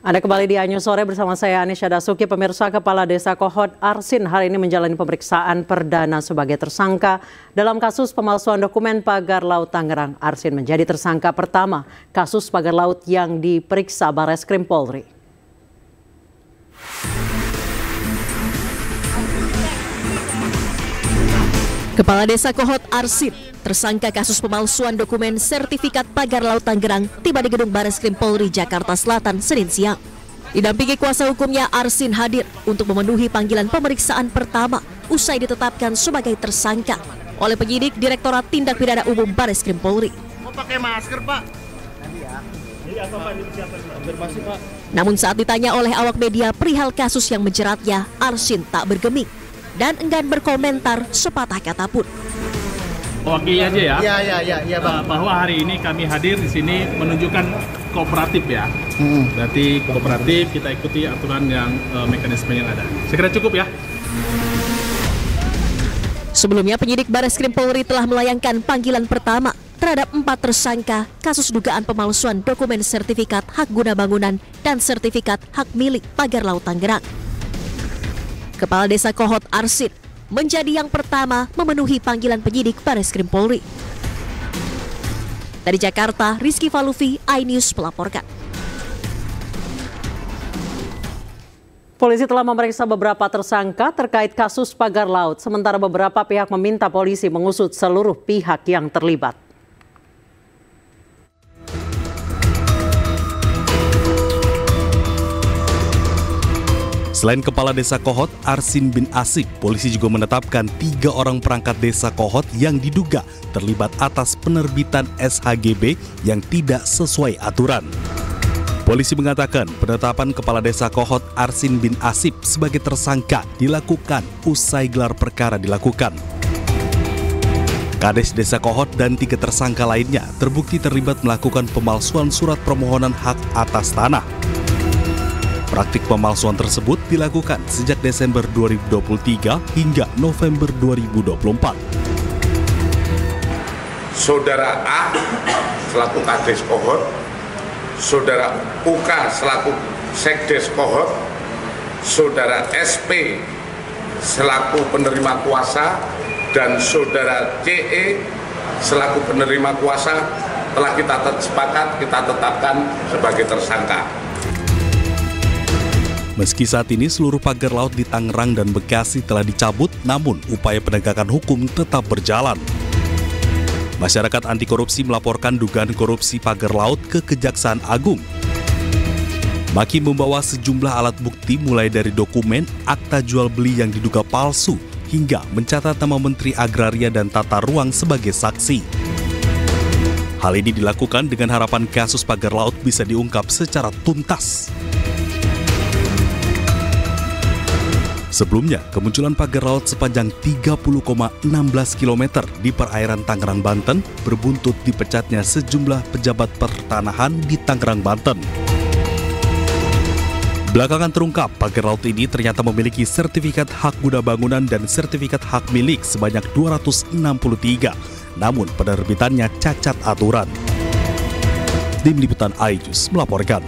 Anda kembali di Anyu Sore bersama saya Anisha Dasuki. Pemirsa, Kepala Desa Kohot Arsin hari ini menjalani pemeriksaan perdana sebagai tersangka dalam kasus pemalsuan dokumen pagar laut Tangerang. Arsin menjadi tersangka pertama kasus pagar laut yang diperiksa Bareskrim Polri. Kepala Desa Kohot Arsin, tersangka kasus pemalsuan dokumen sertifikat pagar laut Tangerang, tiba di gedung Bareskrim Polri Jakarta Selatan Senin siang. Didampingi kuasa hukumnya, Arsin hadir untuk memenuhi panggilan pemeriksaan pertama usai ditetapkan sebagai tersangka oleh penyidik Direktorat Tindak Pidana Umum Bareskrim Polri. Mau pakai masker, Pak? Namun saat ditanya oleh awak media perihal kasus yang menjeratnya, Arsin tak bergeming dan enggan berkomentar sepatah kata pun. Wakil aja ya. Iya, Bang. Bahwa hari ini kami hadir di sini menunjukkan kooperatif ya. Berarti kooperatif, kita ikuti aturan yang mekanisme yang ada. Segera cukup ya. Sebelumnya penyidik Bareskrim Polri telah melayangkan panggilan pertama terhadap 4 tersangka kasus dugaan pemalsuan dokumen sertifikat hak guna bangunan dan sertifikat hak milik pagar laut Tangerang. Kepala Desa Kohot Arsin menjadi yang pertama memenuhi panggilan penyidik Bareskrim Polri. Dari Jakarta, Rizky Falufi, iNews melaporkan. Polisi telah memeriksa beberapa tersangka terkait kasus pagar laut, sementara beberapa pihak meminta polisi mengusut seluruh pihak yang terlibat. Selain Kepala Desa Kohot, Arsin bin Asik, polisi juga menetapkan 3 orang perangkat desa Kohot yang diduga terlibat atas penerbitan SHGB yang tidak sesuai aturan. Polisi mengatakan penetapan Kepala Desa Kohot Arsin bin Asik sebagai tersangka dilakukan usai gelar perkara dilakukan. Kades Desa Kohot dan 3 tersangka lainnya terbukti terlibat melakukan pemalsuan surat permohonan hak atas tanah. Praktik pemalsuan tersebut dilakukan sejak Desember 2023 hingga November 2024. Saudara A selaku Kades Kohot, Saudara UK selaku Sekdes Kohot, Saudara SP selaku penerima kuasa, dan Saudara CE selaku penerima kuasa telah kita sepakat kita tetapkan sebagai tersangka. Meski saat ini seluruh pagar laut di Tangerang dan Bekasi telah dicabut, namun upaya penegakan hukum tetap berjalan. Masyarakat anti korupsi melaporkan dugaan korupsi pagar laut ke Kejaksaan Agung. Maki membawa sejumlah alat bukti mulai dari dokumen, akta jual beli yang diduga palsu, hingga mencatat nama Menteri Agraria dan Tata Ruang sebagai saksi. Hal ini dilakukan dengan harapan kasus pagar laut bisa diungkap secara tuntas. Sebelumnya, kemunculan pagar laut sepanjang 30,16 km di perairan Tangerang, Banten berbuntut dipecatnya sejumlah pejabat pertanahan di Tangerang, Banten. Belakangan terungkap, pagar laut ini ternyata memiliki sertifikat hak guna bangunan dan sertifikat hak milik sebanyak 263, namun penerbitannya cacat aturan. Tim Liputan iNews melaporkan.